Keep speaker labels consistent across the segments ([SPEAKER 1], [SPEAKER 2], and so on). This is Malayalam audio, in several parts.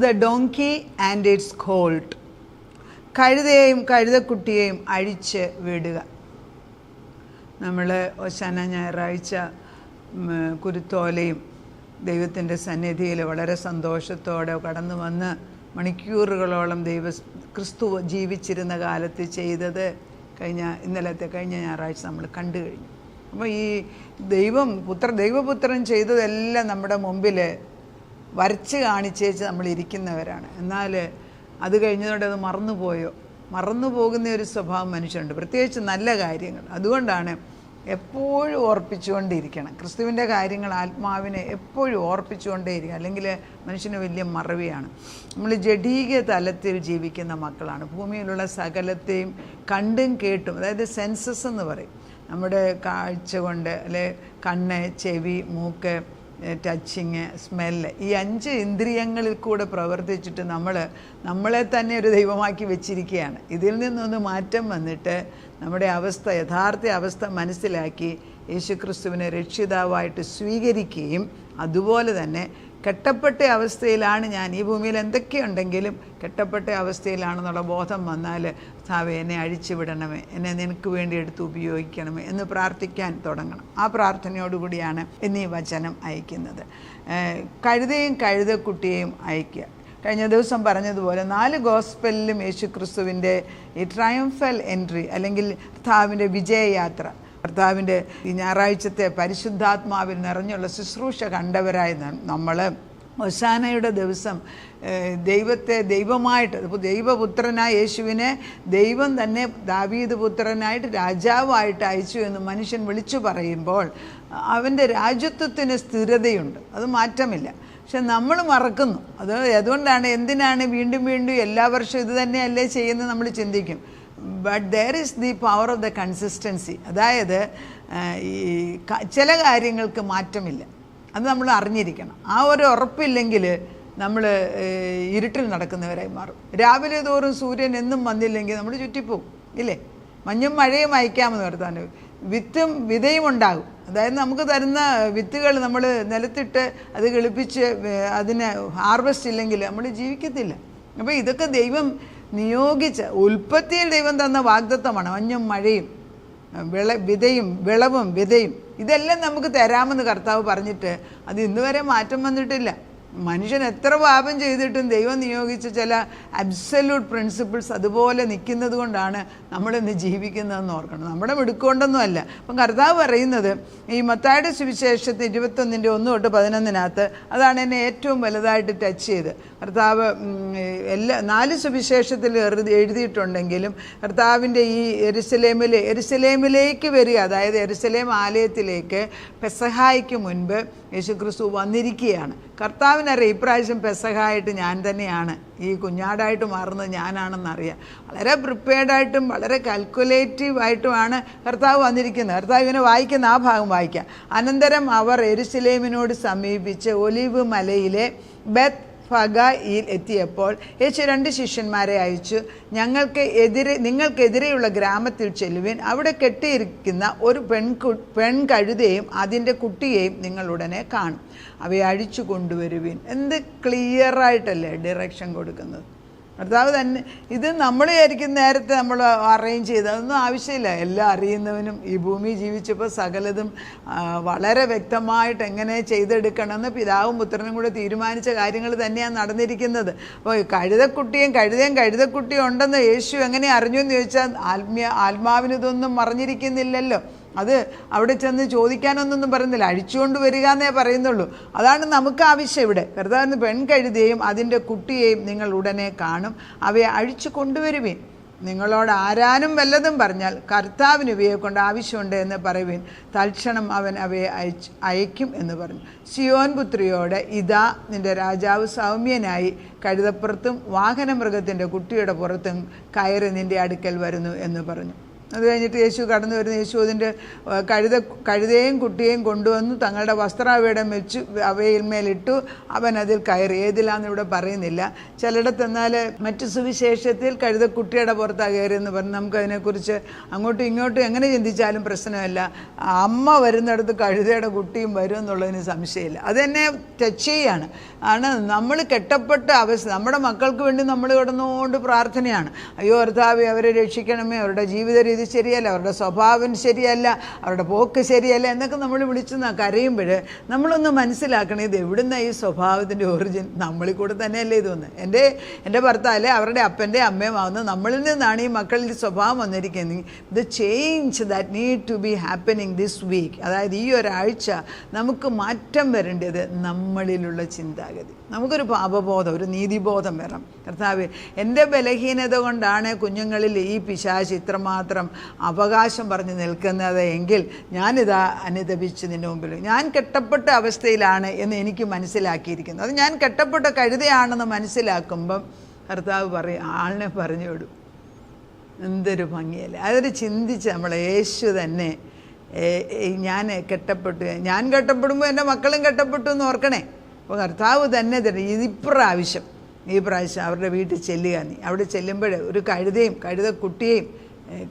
[SPEAKER 1] the donkey and its colt. കഴുതയെയും കഴുതക്കുട്ടിയെയും അഴിച്ച് വിടുക. നമ്മൾ ഓശാന ഞായറാഴ്ച കുരുത്തോലയും ദൈവത്തിൻ്റെ സന്നിധിയിൽ വളരെ സന്തോഷത്തോടെ കടന്നു വന്ന് മണിക്കൂറുകളോളം ക്രിസ്തു ജീവിച്ചിരുന്ന കാലത്ത് ചെയ്തത് കഴിഞ്ഞ ഞായറാഴ്ച നമ്മൾ കണ്ടു കഴിഞ്ഞു. അപ്പോൾ ഈ ദൈവപുത്രൻ ചെയ്തതെല്ലാം നമ്മുടെ മുമ്പിൽ വരച്ച് കാണിച്ചേച്ച് നമ്മൾ ഇരിക്കുന്നവരാണ്. എന്നാൽ അത് കഴിഞ്ഞതോടെ അത് മറന്നു പോകുന്ന ഒരു സ്വഭാവം മനുഷ്യനുണ്ട്, പ്രത്യേകിച്ച് നല്ല കാര്യങ്ങൾ. അതുകൊണ്ടാണ് എപ്പോഴും ഓർപ്പിച്ചുകൊണ്ടിരിക്കണം ക്രിസ്തുവിൻ്റെ കാര്യങ്ങൾ. ആത്മാവിനെ എപ്പോഴും ഓർപ്പിച്ചുകൊണ്ടേയിരിക്കണം, അല്ലെങ്കിൽ മനുഷ്യന് വലിയ മറവിയാണ്. നമ്മൾ ജഡീക തലത്തിൽ ജീവിക്കുന്ന മക്കളാണ്. ഭൂമിയിലുള്ള സകലത്തെയും കണ്ടും കേട്ടും, അതായത് സെൻസസ് എന്ന് പറയും, നമ്മുടെ കാഴ്ച കൊണ്ട്, അല്ലെ കണ്ണ്, ചെവി, മൂക്ക്, ടച്ചിങ്, സ്മെല്ല്, ഈ 5 ഇന്ദ്രിയങ്ങളിൽ കൂടെ പ്രവർത്തിച്ചിട്ട് നമ്മളെ തന്നെ ഒരു ദൈവമാക്കി വെച്ചിരിക്കുകയാണ്. ഇതിൽ നിന്നൊന്ന് മാറ്റം വന്നിട്ട് നമ്മുടെ യഥാർത്ഥ അവസ്ഥ മനസ്സിലാക്കി യേശുക്രിസ്തുവിനെ രക്ഷിതാവായിട്ട് സ്വീകരിക്കുകയും, അതുപോലെ തന്നെ കെട്ടപ്പെട്ട അവസ്ഥയിലാണ് ഞാൻ, ഈ ഭൂമിയിൽ എന്തൊക്കെയുണ്ടെങ്കിലും കെട്ടപ്പെട്ട അവസ്ഥയിലാണെന്നുള്ള ബോധം വന്നാൽ, കർത്താവേ എന്നെ അഴിച്ചു വിടണമേ, എന്നെ നിനക്ക് വേണ്ടി എടുത്ത് ഉപയോഗിക്കണമേ എന്ന് പ്രാർത്ഥിക്കാൻ തുടങ്ങണം. ആ പ്രാർത്ഥനയോടുകൂടിയാണ് ഇന്ന് ഈ വചനം അയക്കുന്നത്. കഴുതയും കഴുതക്കുട്ടിയെയും അയക്കുക. കഴിഞ്ഞ ദിവസം പറഞ്ഞതുപോലെ 4 ഗോസ്പലിലും യേശുക്രിസ്തുവിൻ്റെ ഈ ട്രയംഫൽ എൻട്രി, അല്ലെങ്കിൽ കർത്താവിൻ്റെ വിജയയാത്ര, കർത്താവിൻ്റെ ഈ ഞായറാഴ്ചത്തെ പരിശുദ്ധാത്മാവിൽ നിറഞ്ഞുള്ള ശുശ്രൂഷ കണ്ടവരായ നമ്മൾ ഹോശാനയുടെ ദിവസം ദൈവത്തെ ദൈവമായിട്ട്, ഇപ്പോൾ ദൈവപുത്രനായ യേശുവിനെ ദൈവം തന്നെ ദാവീദ് പുത്രനായിട്ട് രാജാവായിട്ട് അയച്ചു എന്ന് മനുഷ്യൻ വിളിച്ചു പറയുമ്പോൾ അവൻ്റെ രാജ്യത്വത്തിന് സ്ഥിരതയുണ്ട്, അത് മാറ്റമില്ല. പക്ഷെ നമ്മൾ മറക്കുന്നു. അതുകൊണ്ടാണ് എന്തിനാണ് വീണ്ടും എല്ലാ വർഷവും ഇത് തന്നെയല്ലേ ചെയ്യുന്നത് നമ്മൾ ചിന്തിക്കും. But there is the power of the consistency. അതായത് ഈ ചില കാര്യങ്ങൾക്ക് മാറ്റമില്ല, അത് നമ്മൾ അറിഞ്ഞിരിക്കണം. ആ ഒരു ഉറപ്പില്ലെങ്കിൽ നമ്മൾ ഇരുട്ടിൽ നടക്കുന്നവരായി മാറും. രാവിലെ തോറും സൂര്യൻ എന്നും വന്നില്ലെങ്കിൽ നമ്മൾ ചുറ്റിപ്പോവും, ഇല്ലേ? മഞ്ഞും മഴയും അയക്കാമെന്ന് നിർത്താൻ വിത്തും വിതയും ഉണ്ടാകും. അതായത് നമുക്ക് തരുന്ന വിത്തുകൾ നമ്മൾ നിലത്തിട്ട് അത് കിളിപ്പിച്ച് അതിനെ ഹാർവെസ്റ്റ് ഇല്ലെങ്കിൽ നമ്മൾ ജീവിക്കത്തില്ല. അപ്പോൾ ഇതൊക്കെ ദൈവം നിയോഗിച്ച, ഉൽപ്പത്തിയിൽ ദൈവം തന്ന വാഗ്ദത്തമാണ്. മഞ്ഞും മഴയും വിളവും വിതയും ഇതെല്ലാം നമുക്ക് തരാമെന്ന് കർത്താവ് പറഞ്ഞിട്ട് അത് ഇന്നുവരെ മാറ്റം വന്നിട്ടില്ല. മനുഷ്യൻ എത്ര പാപം ചെയ്തിട്ടും ദൈവം നിയോഗിച്ച ചില അബ്സല്യൂട്ട് പ്രിൻസിപ്പിൾസ് അതുപോലെ നിൽക്കുന്നത് കൊണ്ടാണ് നമ്മളിന്ന് ജീവിക്കുന്നതെന്ന് ഓർക്കണം. നമ്മുടെ മിടുക്കൊണ്ടൊന്നുമല്ല. അപ്പം കർത്താവ് പറയുന്നത് ഈ മത്തായിയുടെ സുവിശേഷത്തിൽ 21:1-11 അതാണ് എന്നെ ഏറ്റവും വലുതായിട്ട് ടച്ച് ചെയ്ത്. കർത്താവ് 4 സുവിശേഷത്തിൽ എഴുതിയിട്ടുണ്ടെങ്കിലും കർത്താവിൻ്റെ ഈ യെരുശലേമിലേക്ക് വരിക, അതായത് യെരുശലേം ആലയത്തിലേക്ക് പെസഹായ്ക്ക് മുൻപ് യേശുക്രിസ്തു വന്നിരിക്കുകയാണ്. കർത്താവിനറിയാം ഇപ്രാവശ്യം പെസഹായിട്ട് ഞാൻ തന്നെയാണ്, ഈ കുഞ്ഞാടായിട്ട് മാറുന്നത് ഞാനാണെന്നറിയാം. വളരെ പ്രിപ്പയർഡായിട്ടും വളരെ കാൽക്കുലേറ്റീവായിട്ടുമാണ് കർത്താവ് വന്നിരിക്കുന്നത്. കർത്താവ് ഇങ്ങനെ വായിക്കുന്ന ആ ഭാഗം വായിക്കാം. അനന്തരം അവർ യെരുശലേമിനോട് സമീപിച്ച് ഒലിവ് മലയിലെ ബെത്ത് ഫഗയിൽ എത്തിയപ്പോൾ യേശു 2 ശിഷ്യന്മാരെ അയച്ചു, നിങ്ങൾക്കെതിരെയുള്ള ഗ്രാമത്തിൽ ചെല്ലുവിൻ, അവിടെ കെട്ടിയിരിക്കുന്ന ഒരു പെൺകഴുതയും അതിൻ്റെ കുട്ടിയെയും നിങ്ങൾ ഉടനെ കാണും, അവയെ അഴിച്ചു കൊണ്ടുവരുവിൻ. എന്ത് ക്ലിയറായിട്ടല്ലേ ഡയറക്ഷൻ കൊടുക്കുന്നത് കർത്താവ് തന്നെ. ഇത് നമ്മൾ വിചാരിക്കുന്ന നേരത്തെ നമ്മൾ അറേഞ്ച് ചെയ്ത്, അതൊന്നും ആവശ്യമില്ല. എല്ലാം അറിയുന്നവനും ഈ ഭൂമി ജീവിച്ചപ്പോൾ സകലതും വളരെ വ്യക്തമായിട്ട് എങ്ങനെ ചെയ്തെടുക്കണമെന്ന് പിതാവും പുത്രനും കൂടെ തീരുമാനിച്ച കാര്യങ്ങൾ തന്നെയാണ് നടന്നിരിക്കുന്നത്. അപ്പോൾ കഴുതക്കുട്ടിയും ഉണ്ടെന്ന് യേശു എങ്ങനെ അറിഞ്ഞു എന്ന് ചോദിച്ചാൽ ആത്മാവിന് ഇതൊന്നും മറിഞ്ഞിരിക്കുന്നില്ലല്ലോ. അത് അവിടെ ചെന്ന് ചോദിക്കാനൊന്നും പറയുന്നില്ല, അഴിച്ചുകൊണ്ട് വരിക എന്നേ പറയുന്നുള്ളൂ. അതാണ് നമുക്ക് ആവശ്യം ഇവിടെ. കർത്താവിന് പെൺകഴുതയും അതിൻ്റെ കുട്ടിയെയും നിങ്ങൾ ഉടനെ കാണും, അവയെ അഴിച്ചു കൊണ്ടുവരുവിൻ. നിങ്ങളോട് ആരാനും വല്ലതും പറഞ്ഞാൽ കർത്താവിന് ഇവയെ കൊണ്ട് ആവശ്യമുണ്ട് എന്ന് പറയുവിൻ, തൽക്ഷണം അവൻ അവയെ അയക്കും എന്ന് പറഞ്ഞു. സിയോൻ പുത്രിയോട്, ഇതാ നിൻ്റെ രാജാവ് സൗമ്യനായി കഴുതപ്പുറത്തും വാഹനമൃഗത്തിൻ്റെ കുട്ടിയുടെ പുറത്തും കയറി നിൻ്റെ അടുക്കൽ വരുന്നു എന്ന് പറഞ്ഞു. അത് കഴിഞ്ഞിട്ട് യേശു കടന്നു വരുന്ന യേശു അതിൻ്റെ കഴുതയും കുട്ടിയെയും കൊണ്ടുവന്നു തങ്ങളുടെ വസ്ത്രാവയുടെ വെച്ച് അവയിന്മേലിട്ടു, അവൻ അതിൽ കയറി. ഏതിലാന്ന് ഇവിടെ പറയുന്നില്ല. ചിലയിടത്തെന്നാൽ മറ്റു സുവിശേഷത്തിൽ കഴുതക്കുട്ടിയുടെ പുറത്താണ് കയറിയെന്ന് പറഞ്ഞു. നമുക്കതിനെക്കുറിച്ച് അങ്ങോട്ടും ഇങ്ങോട്ടും എങ്ങനെ ചിന്തിച്ചാലും പ്രശ്നമല്ല. അമ്മ വരുന്നിടത്ത് കഴുതയുടെ കുട്ടിയും വരും എന്നുള്ളതിന് സംശയമില്ല. അതെന്നെ ടച്ച് ചെയ്യാണ്. നമ്മൾ കെട്ടപ്പെട്ട അവസ്ഥ, നമ്മുടെ മക്കൾക്ക് വേണ്ടി നമ്മൾ കിടന്നുകൊണ്ട് പ്രാർത്ഥനയാണ്. അയ്യോ കർത്താവേ അവരെ രക്ഷിക്കണമേ, അവരുടെ ജീവിത രീതി ശരിയല്ല, അവരുടെ സ്വഭാവം ശരിയല്ല, അവരുടെ പോക്ക് ശരിയല്ല എന്നൊക്കെ നമ്മൾ വിളിച്ച് കരയുമ്പോൾ നമ്മളൊന്ന് മനസ്സിലാക്കണം, ഇത് എവിടുന്ന ഈ സ്വഭാവത്തിൻ്റെ ഒറിജിൻ? നമ്മളിൽ കൂടെ തന്നെയല്ലേ ഇതൊന്ന്. എൻ്റെ ഭർത്താവ് അവരുടെ അപ്പൻ്റെ അമ്മയും ആവുന്നത് നമ്മളിൽ നിന്നാണ് ഈ മക്കളിൽ സ്വഭാവം വന്നിരിക്കുന്നത്. The change that need to be happening this week, അതായത് ഈ ഒരാഴ്ച നമുക്ക് മാറ്റം വരേണ്ടത് നമ്മളിലുള്ള ചിന്താഗതി. നമുക്കൊരു പാപബോധം, ഒരു നീതിബോധം വരണം. കർത്താവേ, എൻ്റെ ബലഹീനത കൊണ്ടാണ് കുഞ്ഞുങ്ങളിൽ ഈ പിശാച് ഇത്രമാത്രം അവകാശം പറഞ്ഞ് നിൽക്കുന്നത് എങ്കിൽ ഞാനിതാ അനുതപിച്ച് നിൻ്റെ മുമ്പിൽ, ഞാൻ കെട്ടപ്പെട്ട അവസ്ഥയിലാണ് എന്ന് എനിക്ക് മനസ്സിലാക്കിയിരിക്കുന്നു. അത് ഞാൻ കെട്ടപ്പെട്ട കഴുതയാണെന്ന് മനസ്സിലാക്കുമ്പം കർത്താവ് ആളിനെ പറഞ്ഞു വിടും. എന്തൊരു ഭംഗിയല്ലേ! അതൊരു ചിന്തിച്ച് നമ്മൾ യേശു തന്നെ ഞാൻ കെട്ടപ്പെടുമ്പോൾ എൻ്റെ മക്കളും കെട്ടപ്പെട്ടു എന്ന് ഓർക്കണേ. അപ്പോൾ കർത്താവ് തന്നെ ഈ പ്രാവശ്യം അവരുടെ വീട്ടിൽ ചെല്ലുക. നീ അവിടെ ചെല്ലുമ്പോൾ ഒരു കഴുതക്കുട്ടിയെയും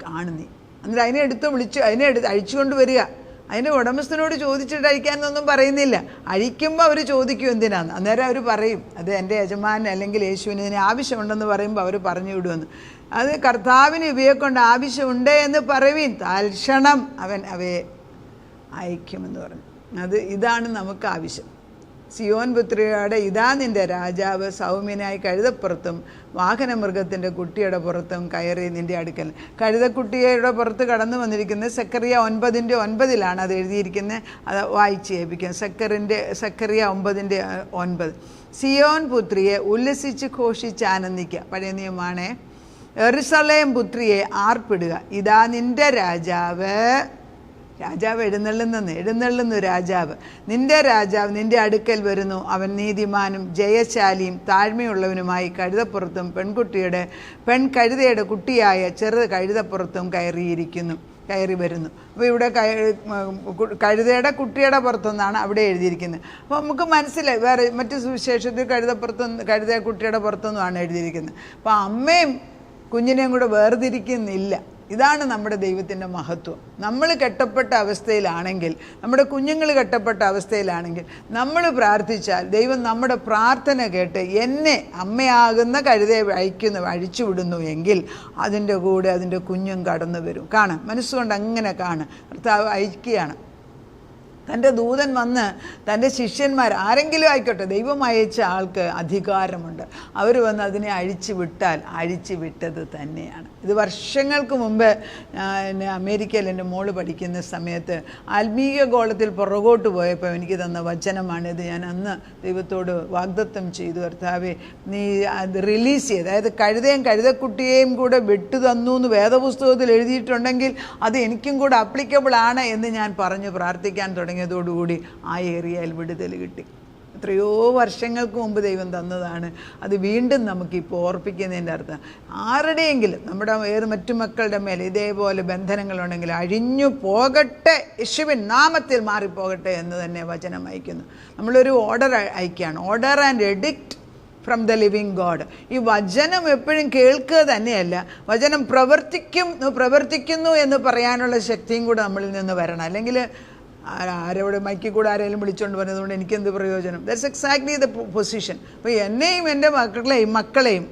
[SPEAKER 1] കാണും നീ. എന്നിട്ട് അതിനെ അഴിച്ചുകൊണ്ട് വരിക. അതിൻ്റെ ഉടമസ്ഥനോട് ചോദിച്ചിട്ട് അഴിക്കാനൊന്നും പറയുന്നില്ല. അഴിക്കുമ്പോൾ അവർ ചോദിക്കും എന്തിനാന്ന്. അന്നേരം അവർ പറയും അത് എൻ്റെ യജമാനൻ അല്ലെങ്കിൽ യേശുവിന് ഇതിന് ആവശ്യമുണ്ടെന്ന് പറയുമ്പോൾ അവർ പറഞ്ഞു വിടുമെന്ന്. അത് കർത്താവിന് ഇവയെ കൊണ്ട് ആവശ്യമുണ്ട് എന്ന് പറയുവിൻ, തൽക്ഷണം അവൻ അവയെ അയക്കുമെന്ന് പറഞ്ഞു. ഇതാണ് നമുക്ക് ആവശ്യം. സിയോൻ പുത്രിയുടെ ഇതാ നിൻ്റെ രാജാവ് സൗമ്യനായി കഴുതപ്പുറത്തും വാഹനമൃഗത്തിൻ്റെ കുട്ടിയുടെ പുറത്തും കയറി നിൻ്റെ അടുക്കൽ. കഴുതക്കുട്ടിയുടെ പുറത്ത് കടന്നു വന്നിരിക്കുന്നത് സെക്കറിയ 9:9 അത് എഴുതിയിരിക്കുന്നത്. അത് വായിച്ച് കേൾപ്പിക്കാം. സെക്കറിയ 9:9. സിയോൻ പുത്രിയെ ഉല്ലസിച്ച് ഘോഷിച്ച് ആനന്ദിക്കുക. പഴയ നിയമമാണേ. യെരുശലേം പുത്രിയെ ആർപ്പിടുക. ഇതാ നിൻ്റെ രാജാവ് എഴുന്നള്ളുന്നു രാജാവ്, നിന്റെ രാജാവ് നിന്റെ അടുക്കൽ വരുന്നു. അവൻ നീതിമാനും ജയശാലിയും താഴ്മയുള്ളവനുമായി കഴുതപ്പുറത്തും കഴുതയുടെ കുട്ടിയായ ചെറു കഴുതപ്പുറത്തും കയറി വരുന്നു. അപ്പോൾ ഇവിടെ കഴുതയുടെ കുട്ടിയുടെ പുറത്തുനിന്നാണ് അവിടെ എഴുതിയിരിക്കുന്നത്. അപ്പോൾ നമുക്ക് മനസ്സിലായി. വേറെ മറ്റു സുവിശേഷത്തിൽ കഴുതയുടെ കുട്ടിയുടെ പുറത്തുനിന്നുമാണ് എഴുതിയിരിക്കുന്നത്. അപ്പോൾ അമ്മയും കുഞ്ഞിനെയും കൂടെ വേർതിരിക്കുന്നില്ല. ഇതാണ് നമ്മുടെ ദൈവത്തിൻ്റെ മഹത്വം. നമ്മൾ കെട്ടപ്പെട്ട അവസ്ഥയിലാണെങ്കിൽ, നമ്മുടെ കുഞ്ഞുങ്ങൾ കെട്ടപ്പെട്ട അവസ്ഥയിലാണെങ്കിൽ നമ്മൾ പ്രാർത്ഥിച്ചാൽ ദൈവം നമ്മുടെ പ്രാർത്ഥന കേട്ട് എന്നെ അമ്മയാകുന്ന കഴുതയെ അഴിച്ചു വിടുന്നു എങ്കിൽ അതിൻ്റെ കൂടെ അതിൻ്റെ കുഞ്ഞും കടന്നു വരും. കാണാം, മനസ്സുകൊണ്ട് അങ്ങനെ കാണും. ഭർത്താവ് അയക്കുകയാണ്. തൻ്റെ ദൂതൻ വന്ന് തൻ്റെ ശിഷ്യന്മാർ ആരെങ്കിലും ആയിക്കോട്ടെ, ദൈവം അയച്ച ആൾക്ക് അധികാരമുണ്ട്. അവർ വന്ന് അതിനെ അഴിച്ചു വിട്ടത് തന്നെയാണ്. ഇത് വർഷങ്ങൾക്ക് മുമ്പ് അമേരിക്കയിൽ എൻ്റെ മോള് പഠിക്കുന്ന സമയത്ത് ആത്മീയ ഗോളത്തിൽ പുറകോട്ട് പോയപ്പോൾ എനിക്ക് തന്ന വചനമാണിത്. ഞാൻ അന്ന് ദൈവത്തോട് വാഗ്ദത്തം ചെയ്തു, കർത്താവേ നീ അത് റിലീസ് ചെയ്ത്, അതായത് കഴുതയും കഴുതക്കുട്ടിയെയും കൂടെ വിട്ടു തന്നു എന്ന് വേദപുസ്തകത്തിൽ എഴുതിയിട്ടുണ്ടെങ്കിൽ അത് എനിക്കും കൂടെ അപ്ലിക്കബിൾ ആണ് എന്ന് ഞാൻ പറഞ്ഞു പ്രാർത്ഥിക്കാൻ തുടങ്ങിയതോടുകൂടി ആ ഏരിയയിൽ വിടുതൽ കിട്ടി. എത്രയോ വർഷങ്ങൾക്ക് മുമ്പ് ദൈവം തന്നതാണ്. അത് വീണ്ടും നമുക്കിപ്പോൾ ഓർപ്പിക്കുന്നതിൻ്റെ അർത്ഥം ആരുടെയെങ്കിലും നമ്മുടെ മറ്റു മക്കളുടെ മേലെ ഇതേപോലെ ബന്ധനങ്ങളുണ്ടെങ്കിൽ അഴിഞ്ഞു പോകട്ടെ, യേശുവിൻ നാമത്തിൽ മാറിപ്പോകട്ടെ എന്ന് തന്നെ വചനം അയക്കുന്നു. നമ്മളൊരു ഓർഡർ അയക്കുകയാണ്, order and edict from the living God. ഈ വചനം എപ്പോഴും കേൾക്കുക തന്നെയല്ല, വചനം പ്രവർത്തിക്കുന്നു എന്ന് പറയാനുള്ള ശക്തിയും കൂടെ നമ്മളിൽ നിന്ന് വരണം. അല്ലെങ്കിൽ ആരോട് മൈക്കിൽ കൂടെ ആരെങ്കിലും വിളിച്ചുകൊണ്ട് പറഞ്ഞതുകൊണ്ട് എനിക്കെന്ത് പ്രയോജനം? That's exactly the position. അപ്പോൾ എന്നെയും എൻ്റെ മക്കളെയും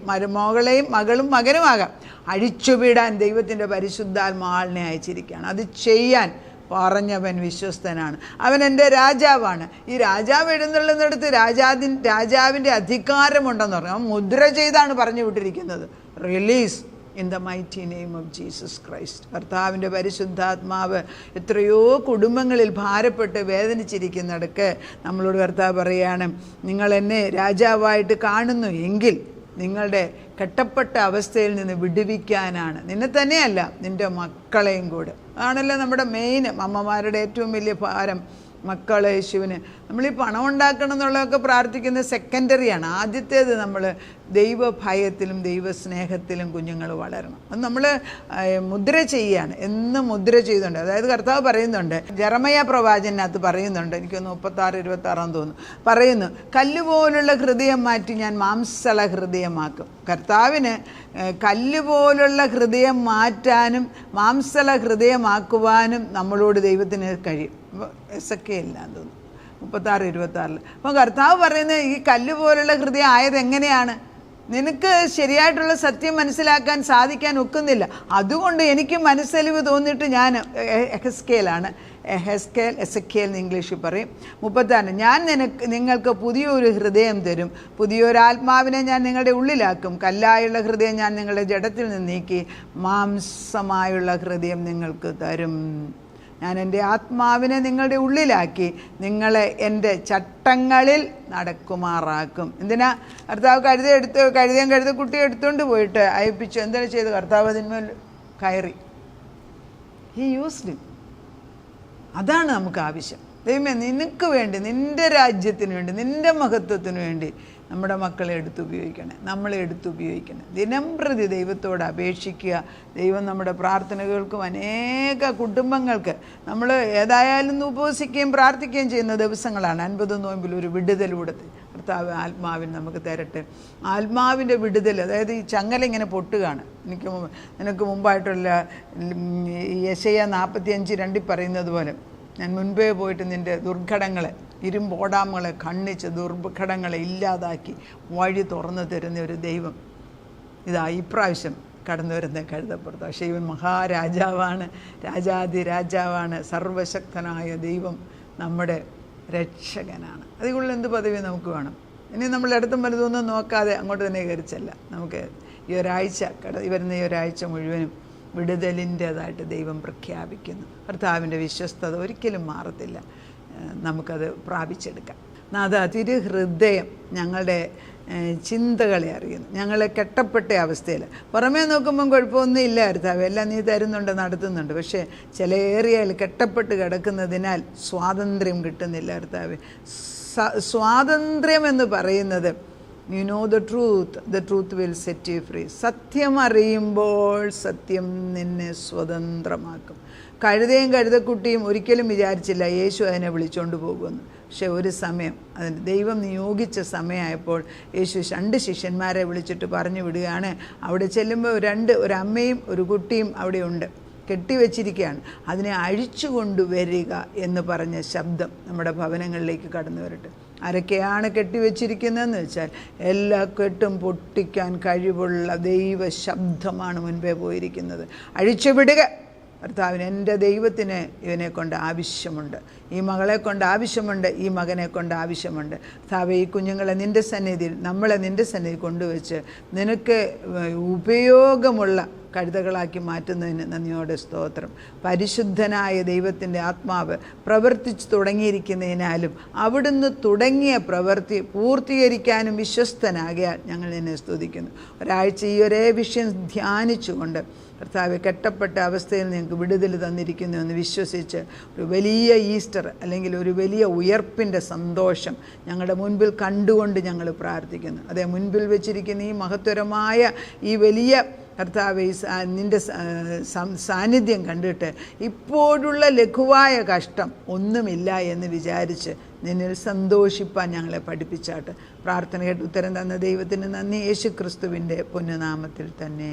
[SPEAKER 1] മരുമകളെയും മകനുമാകാം അഴിച്ചുവിടാൻ ദൈവത്തിൻ്റെ പരിശുദ്ധാത്മാവിനെ അയച്ചിരിക്കുകയാണ്. അത് ചെയ്യാൻ പറഞ്ഞവൻ വിശ്വസ്തനാണ്. അവൻ എൻ്റെ രാജാവാണ്. ഈ രാജാവ് എഴുന്നള്ളുന്നിടത്ത് രാജാവിൻ്റെ അധികാരമുണ്ടെന്ന് പറഞ്ഞു. അവൻ മുദ്ര ചെയ്താണ് പറഞ്ഞു വിട്ടിരിക്കുന്നത്. Release in the mighty name of Jesus Christ. കർത്താവിൻ്റെ പരിശുദ്ധാത്മാവ് എത്രയോ കുടുംബങ്ങളിൽ ഭാരപ്പെട്ട് വേദനിച്ചിരിക്കുന്നിടക്ക് നമ്മളോട് കർത്താവ് പറയുകയാണ്, നിങ്ങൾ എന്നെ രാജാവായിട്ട് കാണുന്നു എങ്കിൽ നിങ്ങളുടെ കെട്ടപ്പെട്ട അവസ്ഥയിൽ നിന്ന് വിടുവിക്കാനാണ്. നിന്നെ തന്നെയല്ല, നിൻ്റെ മക്കളെയും കൂടെ. അതാണല്ലോ നമ്മുടെ മെയിൻ, അമ്മമാരുടെ ഏറ്റവും വലിയ ഭാരം. മക്കളെ യേശുവിന്. നമ്മളീ പണം ഉണ്ടാക്കണം എന്നുള്ളതൊക്കെ പ്രാർത്ഥിക്കുന്നത് സെക്കൻഡറിയാണ്. ആദ്യത്തേത് നമ്മൾ ദൈവഭയത്തിലും ദൈവസ്നേഹത്തിലും കുഞ്ഞുങ്ങൾ വളരണം. അത് നമ്മൾ മുദ്ര ചെയ്യുകയാണ്, എന്നും മുദ്ര ചെയ്തുകൊണ്ട്. അതായത് കർത്താവ് പറയുന്നുണ്ട്, ജെറമയ പ്രവാചനകത്ത് പറയുന്നുണ്ട്, എനിക്കൊന്ന് 36-26 തോന്നുന്നു, പറയുന്നു, കല്ലുപോലുള്ള ഹൃദയം മാറ്റി ഞാൻ മാംസള ഹൃദയമാക്കും. കർത്താവിന് കല്ലുപോലുള്ള ഹൃദയം മാറ്റാനും മാംസള ഹൃദയമാക്കുവാനും നമ്മളോട് ദൈവത്തിന് കഴിയും. എസെക്കിയേലിലാന്ന് തോന്നുന്നു 36-26. അപ്പോൾ കർത്താവ് പറയുന്നത് ഈ കല്ല് പോലുള്ള ഹൃദയം ആയത് എങ്ങനെയാണ്? നിനക്ക് ശരിയായിട്ടുള്ള സത്യം മനസ്സിലാക്കാൻ സാധിക്കാൻ ഒക്കുന്നില്ല. അതുകൊണ്ട് എനിക്ക് മനസ്സലിവ് തോന്നിയിട്ട് ഞാൻ എസെക്കിയേൽ എന്ന് ഇംഗ്ലീഷിൽ പറയും. 36, ഞാൻ നിങ്ങൾക്ക് പുതിയൊരു ഹൃദയം തരും, പുതിയൊരാത്മാവിനെ ഞാൻ നിങ്ങളുടെ ഉള്ളിലാക്കും, കല്ലായുള്ള ഹൃദയം ഞാൻ നിങ്ങളുടെ ജഡത്തിൽ നിന്ന് നീക്കി മാംസമായുള്ള ഹൃദയം നിങ്ങൾക്ക് തരും. ഞാൻ എൻ്റെ ആത്മാവിനെ നിങ്ങളുടെ ഉള്ളിലാക്കി നിങ്ങളെ എൻ്റെ ചട്ടങ്ങളിൽ നടക്കുമാറാക്കും. എന്തിനാ? കർത്താവ് കഴുത കുട്ടിയെ എടുത്തുകൊണ്ട് പോയിട്ട് അയപ്പിച്ചു. എന്താണ് ചെയ്ത്? കർത്താവ് അതിന്മേൽ കയറി. He used him. അതാണ് നമുക്ക് ആവശ്യം. ദൈവമേ, നിനക്ക് വേണ്ടി, നിൻ്റെ രാജ്യത്തിന് വേണ്ടി, നിൻ്റെ മഹത്വത്തിന് വേണ്ടി നമ്മുടെ മക്കളെ എടുത്തുപയോഗിക്കണേ, നമ്മളെ എടുത്തുപയോഗിക്കണേ. ദിനം പ്രതി ദൈവത്തോട് അപേക്ഷിക്കുക. ദൈവം നമ്മുടെ പ്രാർത്ഥനകൾക്കും അനേക കുടുംബങ്ങൾക്ക് നമ്മൾ ഏതായാലും ഉപവസിക്കുകയും പ്രാർത്ഥിക്കുകയും ചെയ്യുന്ന ദിവസങ്ങളാണ്. 50 നോയമ്പിൽ ഒരു വിടുതലൂടെ കർത്താവ് ആത്മാവിന് നമുക്ക് തരട്ടെ. ആത്മാവിൻ്റെ വിടുതൽ, അതായത് ഈ ചങ്ങല ഇങ്ങനെ പൊട്ടുകയാണ്. നിനക്ക് മുമ്പായിട്ടുള്ള യെശയ്യാ 45:2 പറയുന്നത് പോലെ, ഞാൻ മുൻപേ പോയിട്ട് നിൻ്റെ ദുർഘടങ്ങളെ, ഇരുമ്പോടാമകളെ ഖണ്ഡിച്ച് ദുർഘടങ്ങളെ ഇല്ലാതാക്കി വഴി തുറന്നു തരുന്ന ഒരു ദൈവം ഇതാ ഇപ്രാവശ്യം കടന്നു വരുന്ന കഴുതപ്പുറത്ത്. പക്ഷേ ഇവൻ മഹാരാജാവാണ്, രാജാതിരാജാവാണ്, സർവശക്തനായ ദൈവം നമ്മുടെ രക്ഷകനാണ്. അതുകൊണ്ട് എന്ത് പദവി നമുക്ക് വേണം? ഇനി നമ്മൾ ഇടത്തും വലുതൊന്നും നോക്കാതെ അങ്ങോട്ട് തന്നെ കയറിച്ചല്ല. നമുക്ക് ഈ ഒരാഴ്ച വരുന്ന ഈ ഒരാഴ്ച മുഴുവനും വിടുതലിൻ്റേതായിട്ട് ദൈവം പ്രഖ്യാപിക്കുന്നു. കർത്താവിൻ്റെ വിശ്വസ്തത ഒരിക്കലും മാറത്തില്ല. നമുക്കത് പ്രാപിച്ചെടുക്കാം. നാഥാ, തിരുഹൃദയം ഞങ്ങളുടെ ചിന്തകളെ അറിയുന്നു. ഞങ്ങളെ കെട്ടപ്പെട്ട അവസ്ഥയിൽ പുറമേ നോക്കുമ്പം കുഴപ്പമൊന്നും കർത്താവ്, എല്ലാം നീ തരുന്നുണ്ട്, നടത്തുന്നുണ്ട്. പക്ഷേ ചില ഏരിയയിൽ കെട്ടപ്പെട്ട് കിടക്കുന്നതിനാൽ സ്വാതന്ത്ര്യം കിട്ടുന്നില്ല കർത്താവ്. സ്വാതന്ത്ര്യം എന്ന് പറയുന്നത്, you know the truth will set you free. സത്യം അറിയുമ്പോൾ സത്യം നിന്നെ സ്വതന്ത്രമാക്കും. കഴുതയും കഴുതക്കുട്ടിയും ഒരിക്കലും വിചാരിച്ചില്ല യേശു അതിനെ വിളിച്ചുകൊണ്ട് പോകുമെന്ന്. പക്ഷെ ഒരു സമയം, അതിന് ദൈവം നിയോഗിച്ച സമയമായപ്പോൾ യേശു 2 ശിഷ്യന്മാരെ വിളിച്ചിട്ട് പറഞ്ഞു വിടുകയാണ്. അവിടെ ചെല്ലുമ്പോൾ ഒരു അമ്മയും ഒരു കുട്ടിയും അവിടെ ഉണ്ട്, കെട്ടിവെച്ചിരിക്കുകയാണ്. അതിനെ അഴിച്ചു കൊണ്ടുവരിക എന്ന് പറഞ്ഞ ശബ്ദം നമ്മുടെ ഭവനങ്ങളിലേക്ക് കടന്നു വരട്ടെ. ആരൊക്കെയാണ് കെട്ടിവെച്ചിരിക്കുന്നതെന്ന് വെച്ചാൽ, എല്ലാ കെട്ടും പൊട്ടിക്കാൻ കഴിവുള്ള ദൈവ ശബ്ദമാണ് മുൻപേ പോയിരിക്കുന്നത്. അഴിച്ചു വിടുക. കർത്താവിന്, എൻ്റെ ദൈവത്തിന് ഇവനെ കൊണ്ട് ആവശ്യമുണ്ട്, ഈ മകളെ കൊണ്ട് ആവശ്യമുണ്ട്, ഈ മകനെ കൊണ്ട് ആവശ്യമുണ്ട്. കർത്താവേ, ഈ കുഞ്ഞുങ്ങളെ നിൻ്റെ സന്നിധിയിൽ, നമ്മളെ നിൻ്റെ സന്നിധിയിൽ കൊണ്ടുവച്ച് നിനക്ക് ഉപയോഗമുള്ള കഴുതകളാക്കി മാറ്റുന്നതിന് നന്ദിയോടെ സ്തോത്രം. പരിശുദ്ധനായ ദൈവത്തിൻ്റെ ആത്മാവ് പ്രവർത്തിച്ചു തുടങ്ങിയിരിക്കുന്നതിനാലും അവിടുന്ന് തുടങ്ങിയ പ്രവൃത്തി പൂർത്തീകരിക്കാനും വിശ്വസ്തനാകിയാൽ ഞങ്ങൾ നിന്നെ സ്തുതിക്കുന്നു. ഒരാഴ്ച ഈ ഒരേ വിഷയം ധ്യാനിച്ചുകൊണ്ട് കർത്താവ് കെട്ടപ്പെട്ട അവസ്ഥയിൽ നിങ്ങൾക്ക് വിടുതൽ തന്നിരിക്കുന്നു എന്ന് വിശ്വസിച്ച് ഒരു വലിയ ഈസ്റ്റർ അല്ലെങ്കിൽ ഒരു വലിയ ഉയർപ്പിൻ്റെ സന്തോഷം ഞങ്ങളുടെ മുൻപിൽ കണ്ടുകൊണ്ട് ഞങ്ങൾ പ്രാർത്ഥിക്കുന്നു. അതേ, മുൻപിൽ വെച്ചിരിക്കുന്ന ഈ മഹത്വരമായ ഈ വലിയ കർത്താവ്, നിൻ്റെ സാന്നിധ്യം കണ്ടിട്ട് ഇപ്പോഴുള്ള ലഘുവായ കഷ്ടം ഒന്നുമില്ല എന്ന് വിചാരിച്ച് നിന്നിൽ സന്തോഷിപ്പാൻ ഞങ്ങളെ പഠിപ്പിച്ചാട്ട്. പ്രാർത്ഥന കേട്ട് ഉത്തരം തന്ന ദൈവത്തിന് നന്ദി. യേശു ക്രിസ്തുവിൻ്റെ പൊന്നുനാമത്തിൽ തന്നെ.